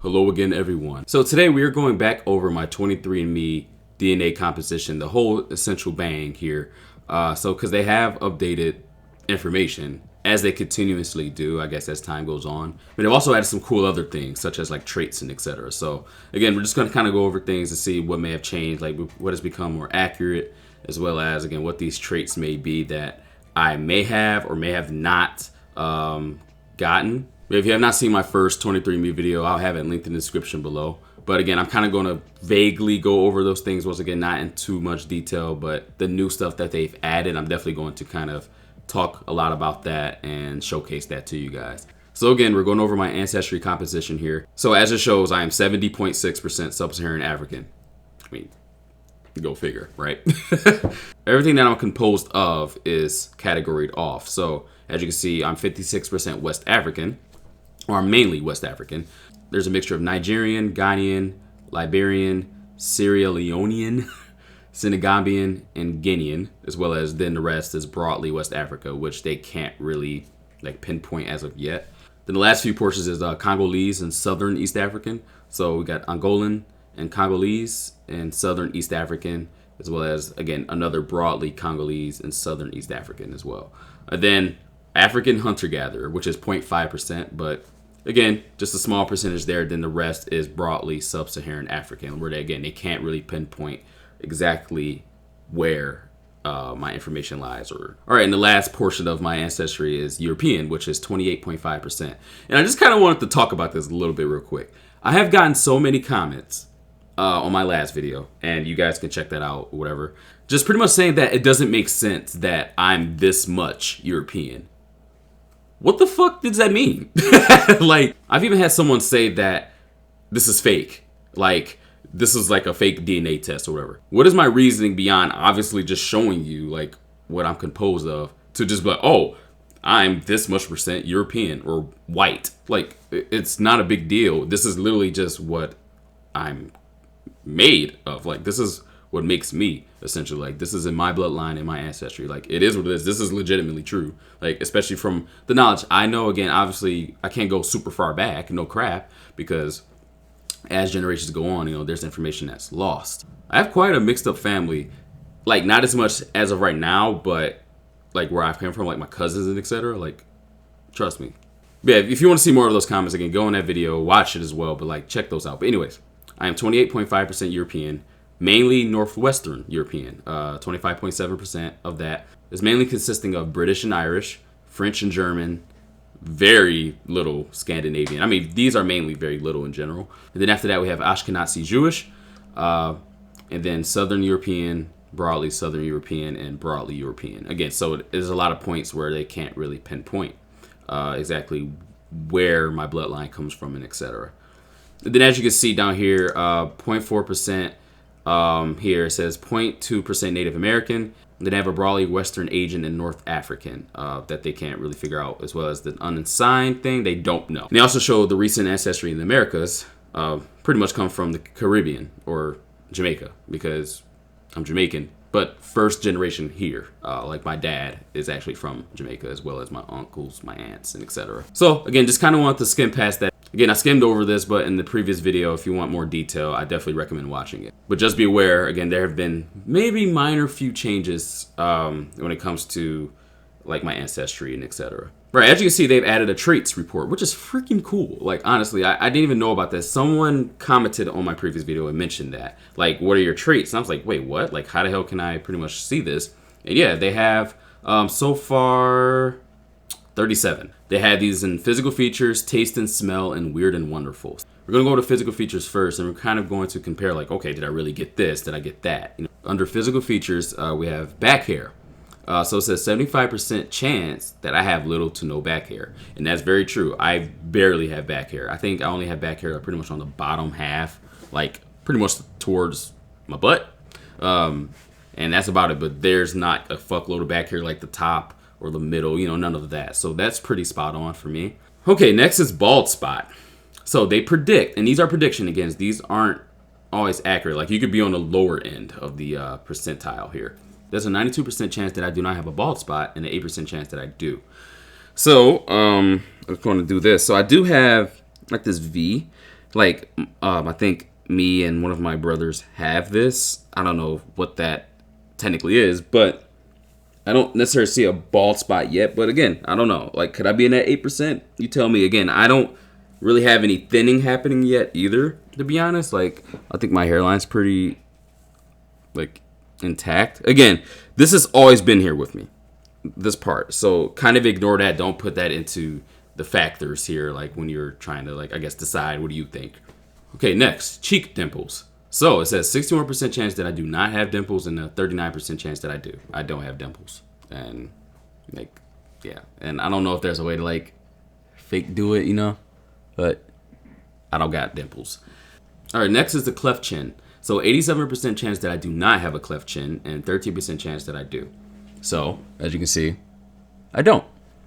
Hello again, everyone. So today we are going back over my 23andMe DNA composition, the whole essential bang here. Because they have updated information as they continuously do, I guess, as time goes on. But they've also added some cool other things, such as like traits and etc. So again, we're just going to kind of go over things to see what may have changed, like what has become more accurate, as well as, again, what these traits may be that I may have or may have not gotten. If you have not seen my first 23andMe video, I'll have it linked in the description below. But again, I'm kind of going to vaguely go over those things once again, not in too much detail, but the new stuff that they've added, I'm definitely going to kind of talk a lot about that and showcase that to you guys. So again, we're going over my ancestry composition here. So as it shows, I am 70.6% sub-Saharan African. I mean, go figure, right? Everything that I'm composed of is categoried off. So as you can see, I'm 56% West African, or mainly West African. There's a mixture of Nigerian, Ghanaian, Liberian, Sierra Leonean, Senegambian, and Guinean, as well as then the rest is broadly West Africa, which they can't really like pinpoint as of yet. Then the last few portions is Congolese and Southern East African. So we got Angolan and Congolese and Southern East African, as well as, again, another broadly Congolese and Southern East African as well. Then African hunter-gatherer, which is 0.5%, but again, just a small percentage there. Then the rest is broadly sub-Saharan African, where they can't really pinpoint exactly where my information lies. All right, and the last portion of my ancestry is European, which is 28.5%. And I just kind of wanted to talk about this a little bit real quick. I have gotten so many comments on my last video, and you guys can check that out or whatever, just pretty much saying that it doesn't make sense that I'm this much European. What the fuck does that mean? Like, I've even had someone say that this is fake. Like, this is like a fake DNA test or whatever. What is my reasoning beyond obviously just showing you like what I'm composed of to just be like, oh, I'm this much percent European or white? Like, it's not a big deal. This is literally just what I'm made of. Like, this is what makes me, essentially. Like, this is in my bloodline, in my ancestry. Like, it is what it is. This is legitimately true. Like, especially from the knowledge I know. Again, obviously I can't go super far back, no crap, because as generations go on, there's information that's lost. I have quite a mixed up family. Like, not as much as of right now, but like where I've come from, like my cousins and etc. Like, trust me. Yeah, if you want to see more of those comments, again, go in that video, watch it as well, but like check those out. But anyways, I am 28.5% European, mainly Northwestern European. 25.7% of that is mainly consisting of British and Irish, French and German, very little Scandinavian. I mean, these are mainly very little in general. And then after that, we have Ashkenazi Jewish, and then Southern European, broadly Southern European, and broadly European. Again, so there's a lot of points where they can't really pinpoint exactly where my bloodline comes from and etc. Then as you can see down here, 0.4% here it says 0.2% Native American. Then they have a broadly Western Asian and North African that they can't really figure out, as well as the unassigned thing they don't know. And they also show the recent ancestry in the Americas pretty much come from the Caribbean or Jamaica, because I'm Jamaican, but first generation here. Like my dad is actually from Jamaica, as well as my uncles, my aunts, and etc. So again, just kind of want to skim past that. Again, I skimmed over this, but in the previous video, if you want more detail, I definitely recommend watching it. But just be aware, again, there have been maybe minor few changes when it comes to like my ancestry and etc. Right, as you can see, they've added a traits report, which is freaking cool. Like, honestly, I didn't even know about this. Someone commented on my previous video and mentioned that. Like, what are your traits? And I was like, wait, what? Like, how the hell can I pretty much see this? And yeah, they have so far 37. They had these in physical features, taste and smell, and weird and wonderful. We're going to go to physical features first, and we're kind of going to compare, like, okay, did I really get this? Did I get that? Under physical features, we have back hair. So it says 75% chance that I have little to no back hair. And that's very true. I barely have back hair. I think I only have back hair pretty much on the bottom half, like pretty much towards my butt. And that's about it. But there's not a fuckload of back hair like the top or the middle, none of that. So that's pretty spot on for me. Okay, next is bald spot. So they predict, and these are prediction again. These aren't always accurate. Like, you could be on the lower end of the percentile here. There's a 92% chance that I do not have a bald spot and an 8% chance that I do. So I'm going to do this. So I do have like this V, Like, I think me and one of my brothers have this. I don't know what that technically is, but I don't necessarily see a bald spot yet. But again, I don't know. Like, could I be in that 8%? You tell me. Again, I don't really have any thinning happening yet either, to be honest. Like, I think my hairline's pretty, like, intact. Again, this has always been here with me, this part. So kind of ignore that. Don't put that into the factors here, like when you're trying to, like, I guess, decide what do you think. Okay, next, cheek dimples. So it says 61% chance that I do not have dimples and a 39% chance that I do. I don't have dimples. And, like, yeah. And I don't know if there's a way to, like, fake do it, you know? But I don't got dimples. All right, next is the cleft chin. So 87% chance that I do not have a cleft chin and 13% chance that I do. So, as you can see, I don't.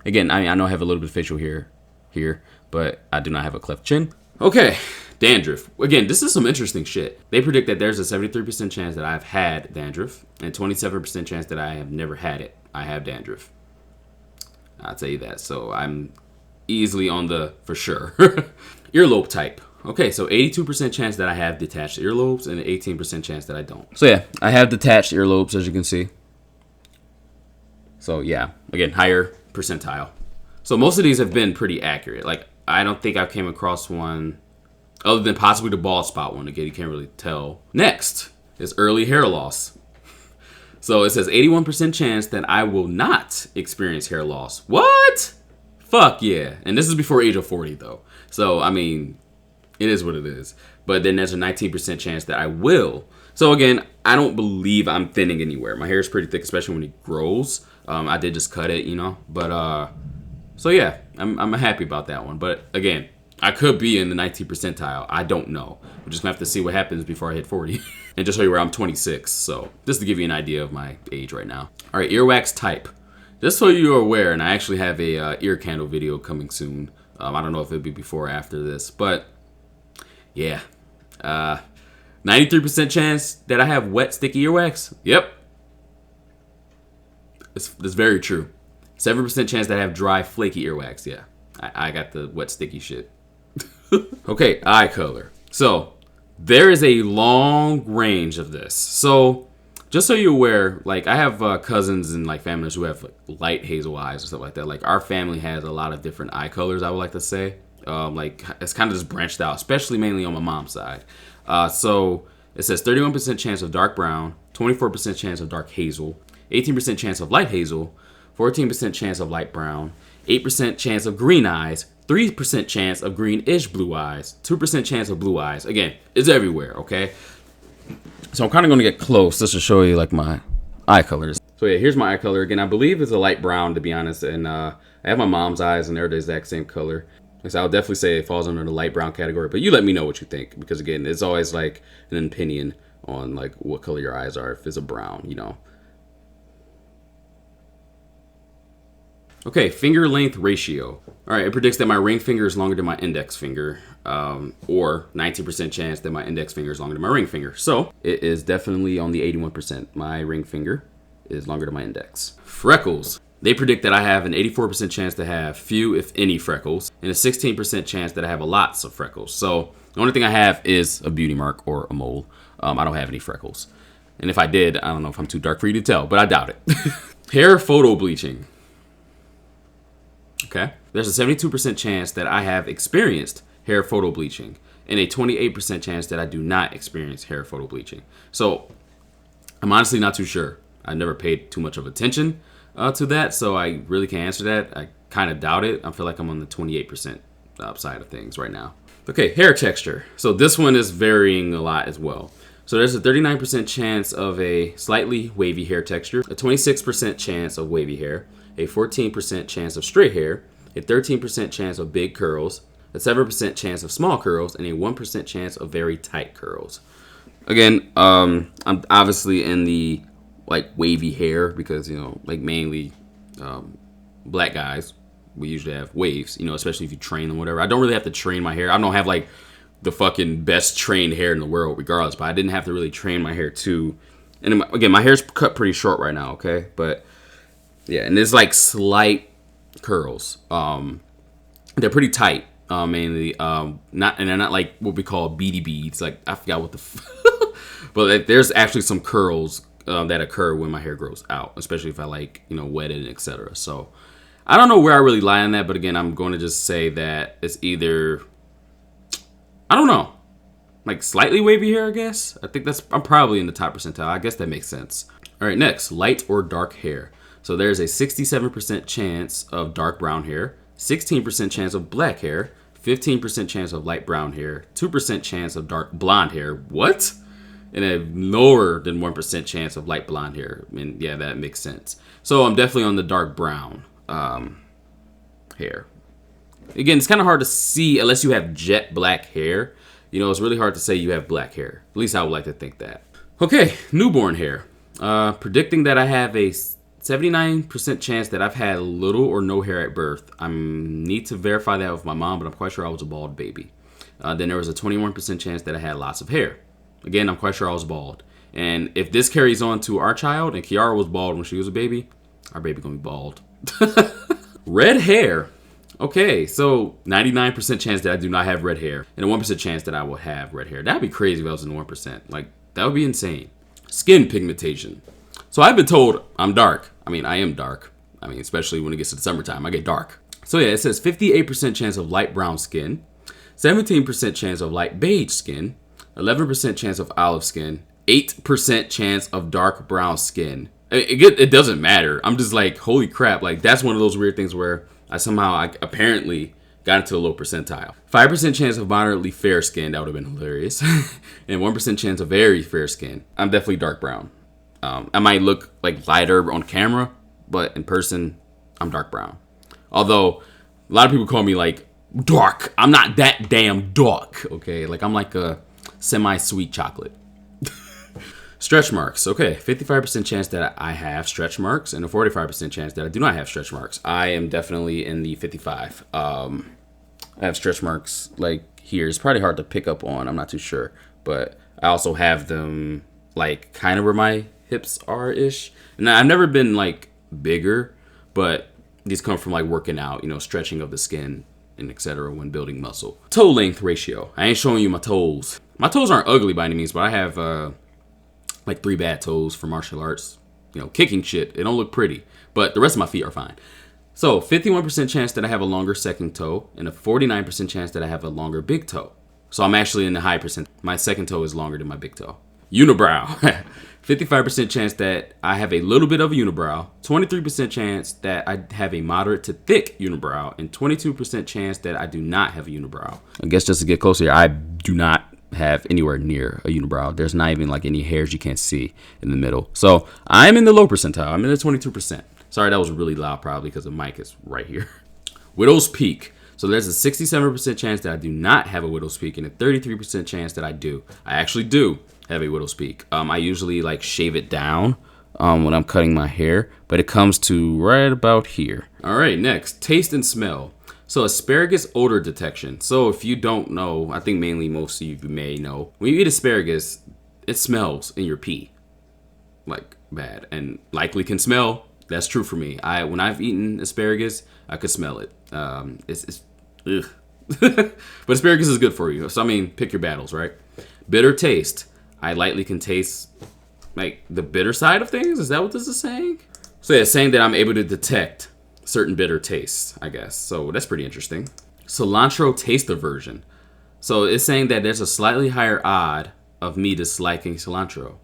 Again, I know I have a little bit of facial hair here, but I do not have a cleft chin. Okay, dandruff. Again, this is some interesting shit. They predict that there's a 73% chance that I've had dandruff and 27% chance that I have never had it. I have dandruff. I'll tell you that. So I'm easily on the for sure. Earlobe type. Okay, so 82% chance that I have detached earlobes and 18% chance that I don't. So yeah, I have detached earlobes, as you can see. So yeah, again, higher percentile. So most of these have been pretty accurate. Like, I don't think I came across one other than possibly the bald spot one. Again, you can't really tell. Next is early hair loss. So it says 81% chance that I will not experience hair loss. What? Fuck yeah. And this is before age of 40 though. So, I mean, it is what it is. But then there's a 19% chance that I will. So again, I don't believe I'm thinning anywhere. My hair is pretty thick, especially when it grows. I did just cut it, you know. But so yeah, I'm happy about that one. But again, I could be in the 19th percentile. I don't know. We're just gonna have to see what happens before I hit 40. And just show you where I'm 26. So just to give you an idea of my age right now. All right, earwax type. Just so you're aware, and I actually have a ear candle video coming soon. I don't know if it'll be before or after this, but yeah. 93% chance that I have wet, sticky earwax. Yep. That's very true. 7% chance that I have dry, flaky earwax. Yeah, I got the wet, sticky shit. Okay, eye color. So there is a long range of this. So just so you're aware, like, I have cousins and like families who have like light hazel eyes or stuff like that. Like, our family has a lot of different eye colors, I would like to say. Like, it's kind of just branched out, especially mainly on my mom's side. So it says 31% chance of dark brown, 24% chance of dark hazel, 18% chance of light hazel, 14% chance of light brown, 8% chance of green eyes, 3% chance of greenish blue eyes, 2% chance of blue eyes. Again, it's everywhere, okay? So I'm kind of going to get close just to show you like my eye colors. So yeah, here's my eye color. Again, I believe it's a light brown, to be honest. And I have my mom's eyes and they're the exact same color. So I'll definitely say it falls under the light brown category. But you let me know what you think. Because again, it's always like an opinion on like what color your eyes are if it's a brown, you know. Okay, finger length ratio. All right, it predicts that my ring finger is longer than my index finger, or 19% chance that my index finger is longer than my ring finger. So it is definitely on the 81%. My ring finger is longer than my index. Freckles. They predict that I have an 84% chance to have few, if any, freckles, and a 16% chance that I have lots of freckles. So the only thing I have is a beauty mark or a mole. I don't have any freckles. And if I did, I don't know if I'm too dark for you to tell, but I doubt it. Hair photo bleaching. Okay. There's a 72% chance that I have experienced hair photo bleaching and a 28% chance that I do not experience hair photo bleaching. So I'm honestly not too sure. I never paid too much of attention to that, so I really can't answer that. I kind of doubt it. I feel like I'm on the 28% side of things right now. Okay, hair texture. So this one is varying a lot as well. So there's a 39% chance of a slightly wavy hair texture, a 26% chance of wavy hair, a 14% chance of straight hair, a 13% chance of big curls, a 7% chance of small curls, and a 1% chance of very tight curls. Again, I'm obviously in the like wavy hair because, you know, like mainly black guys, we usually have waves, you know, especially if you train them, whatever. I don't really have to train my hair. I don't have like the fucking best trained hair in the world regardless, but I didn't have to really train my hair too. And again, my hair's cut pretty short right now, okay? But yeah, and there's like slight curls. They're pretty tight, mainly. Not and they're not like what we call beady beads. Like I forgot what but like, there's actually some curls that occur when my hair grows out, especially if I like wet it, etc. So I don't know where I really lie on that, but again, I'm going to just say that it's either, I don't know, like slightly wavy hair, I guess. I think I'm probably in the top percentile. I guess that makes sense. All right, next, light or dark hair. So there's a 67% chance of dark brown hair, 16% chance of black hair, 15% chance of light brown hair, 2% chance of dark blonde hair. What? And a lower than 1% chance of light blonde hair. And yeah, that makes sense. So I'm definitely on the dark brown hair. Again, it's kind of hard to see unless you have jet black hair. It's really hard to say you have black hair. At least I would like to think that. Okay, newborn hair. Predicting that I have a 79% chance that I've had little or no hair at birth. I need to verify that with my mom, but I'm quite sure I was a bald baby. Then there was a 21% chance that I had lots of hair. Again, I'm quite sure I was bald. And if this carries on to our child, and Kiara was bald when she was a baby, our baby gonna be bald. Red hair. Okay, so 99% chance that I do not have red hair, and a 1% chance that I will have red hair. That'd be crazy if I was in the 1%. Like, that would be insane. Skin pigmentation. So I've been told I'm dark. I mean, I am dark. I mean, especially when it gets to the summertime, I get dark. So yeah, it says 58% chance of light brown skin, 17% chance of light beige skin, 11% chance of olive skin, 8% chance of dark brown skin. It doesn't matter. I'm just like, holy crap. Like, that's one of those weird things where I apparently got into the low percentile. 5% chance of moderately fair skin. That would have been hilarious. And 1% chance of very fair skin. I'm definitely dark brown. I might look like lighter on camera, but in person, I'm dark brown. Although, a lot of people call me like dark. I'm not that damn dark, okay? Like, I'm like a semi-sweet chocolate. Stretch marks. Okay, 55% chance that I have stretch marks and a 45% chance that I do not have stretch marks. I am definitely in the 55. I have stretch marks like here. It's probably hard to pick up on. I'm not too sure. But I also have them like kind of where my hips are-ish. And I've never been like bigger, but these come from like working out, stretching of the skin and etc. when building muscle. Toe length ratio. I ain't showing you my toes. My toes aren't ugly by any means, but I have like 3 bad toes for martial arts. Kicking shit. They don't look pretty, but the rest of my feet are fine. So 51% chance that I have a longer second toe and a 49% chance that I have a longer big toe. So I'm actually in the high percent. My second toe is longer than my big toe. Unibrow. 55% chance that I have a little bit of a unibrow, 23% chance that I have a moderate to thick unibrow, and 22% chance that I do not have a unibrow. I guess just to get closer, I do not have anywhere near a unibrow. There's not even like any hairs you can't see in the middle. So I'm in the low percentile. I'm in the 22%. Sorry, that was really loud probably because the mic is right here. Widow's peak. So there's a 67% chance that I do not have a widow's peak and a 33% chance that I do. I actually do have a widow's peak. I usually like shave it down when I'm cutting my hair, but it comes to right about here. All right, next, taste and smell. So asparagus odor detection. So if you don't know, I think mainly most of you may know, when you eat asparagus, it smells in your pee. Like bad, and likely can smell. That's true for me. When I've eaten asparagus, I could smell it. It's ugh. But asparagus is good for you. So I mean, pick your battles, right? Bitter taste. I lightly can taste like the bitter side of things. Is that what this is saying? So yeah, it's saying that I'm able to detect certain bitter tastes, I guess. So that's pretty interesting. Cilantro taste aversion. So it's saying that there's a slightly higher odd of me disliking cilantro.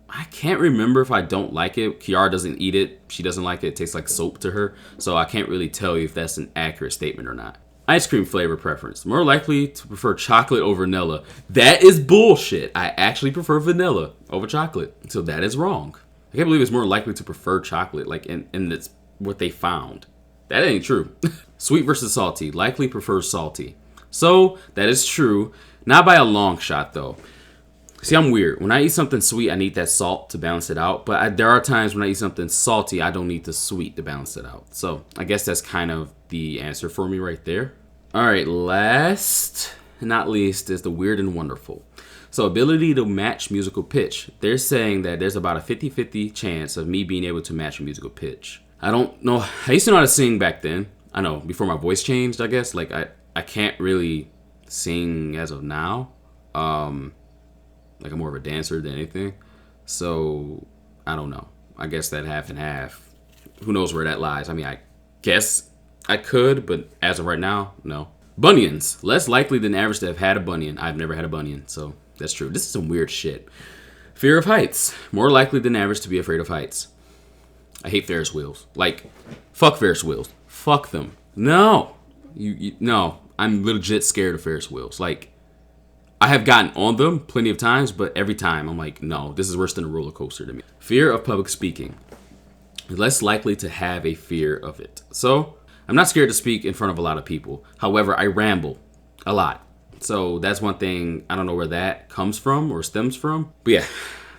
I can't remember if I don't like it. Kiara doesn't eat it. She doesn't like it. It tastes like soap to her. So I can't really tell you if that's an accurate statement or not. Ice cream flavor preference. More likely to prefer chocolate over vanilla. That is bullshit. I actually prefer vanilla over chocolate. So that is wrong. I can't believe it's more likely to prefer chocolate. Like, and that's what they found. That ain't true. Sweet versus salty. Likely prefers salty. So that is true. Not by a long shot though. See, I'm weird. When I eat something sweet, I need that salt to balance it out. But there are times when I eat something salty, I don't need the sweet to balance it out. So I guess that's kind of the answer for me right there. All right, last and not least is the weird and wonderful. So ability to match musical pitch. They're saying that there's about a 50-50 chance of me being able to match a musical pitch. I don't know. I used to know how to sing back then. I know, before my voice changed, I guess. Like, I can't really sing as of now. Like I'm more of a dancer than anything. So I don't know. I guess that half and half. Who knows where that lies? I mean, I guess I could, but as of right now, no. Bunions. Less likely than average to have had a bunion. I've never had a bunion, so that's true. This is some weird shit. Fear of heights. More likely than average to be afraid of heights. I hate Ferris wheels. Like, fuck Ferris wheels. Fuck them. No. No. I'm legit scared of Ferris wheels. Like, I have gotten on them plenty of times, but every time I'm like, no, this is worse than a roller coaster to me. Fear of public speaking. Less likely to have a fear of it. So, I'm not scared to speak in front of a lot of people. However, I ramble a lot. So that's one thing. I don't know where that comes from or stems from. But yeah,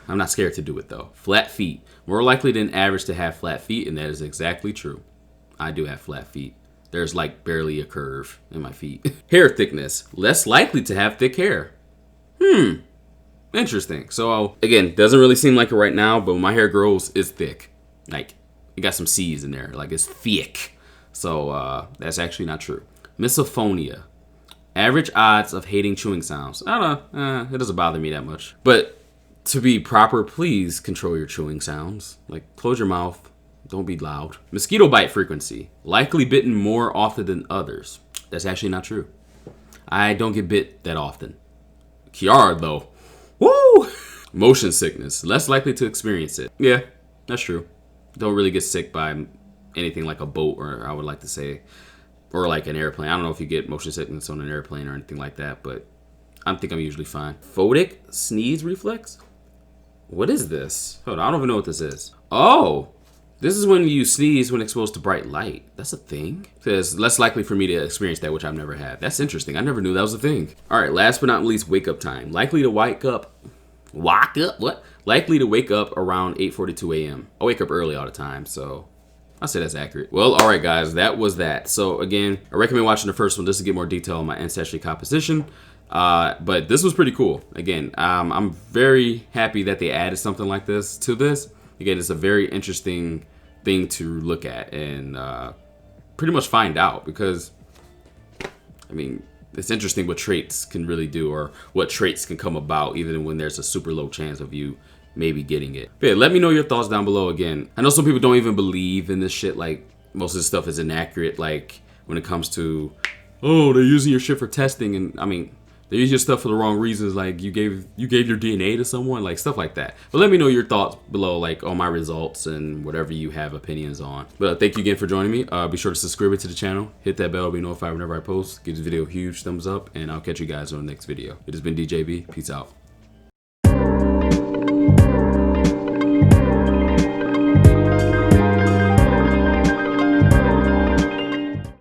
I'm not scared to do it though. Flat feet. More likely than average to have flat feet, and that is exactly true. I do have flat feet. There's like barely a curve in my feet. Hair thickness. Less likely to have thick hair. Interesting. So again, doesn't really seem like it right now, but when my hair grows, it's thick. Like, it got some C's in there. Like, it's thick. So that's actually not true. Misophonia. Average odds of hating chewing sounds. I don't know. It doesn't bother me that much. But to be proper, please control your chewing sounds. Like, close your mouth. Don't be loud. Mosquito bite frequency. Likely bitten more often than others. That's actually not true. I don't get bit that often. Kiara, though. Woo! Motion sickness. Less likely to experience it. Yeah, that's true. Don't really get sick by anything like a boat, or I would like to say, or like an airplane. I don't know if you get motion sickness on an airplane or anything like that, but I think I'm usually fine. Photic sneeze reflex? What is this? Hold on, I don't even know what this is. Oh, this is when you sneeze when exposed to bright light. That's a thing. It says less likely for me to experience that, which I've never had. That's interesting. I never knew that was a thing. All right, last but not least, wake up time. Likely to wake up. What? Likely to wake up around 8:42 a.m. I wake up early all the time, so I say that's accurate. Well, all right, guys, that was that. So again, I recommend watching the first one just to get more detail on my ancestry composition. But this was pretty cool. Again, I'm very happy that they added something like this to this. Again, it's a very interesting thing to look at and pretty much find out, because, I mean, it's interesting what traits can really do, or what traits can come about even when there's a super low chance of you maybe getting it. But yeah, let me know your thoughts down below. Again, I know some people don't even believe in this shit. Like, most of this stuff is inaccurate, like when it comes to, oh, they're using your shit for testing, and I mean, they use your stuff for the wrong reasons, like you gave your DNA to someone, like stuff like that. But let me know your thoughts below, like on my results and whatever you have opinions on. But thank you again for joining me. Be sure to subscribe to the channel, hit that bell to be notified whenever I post. Give this video a huge thumbs up, and I'll catch you guys on the next video. It has been DJB. Peace out.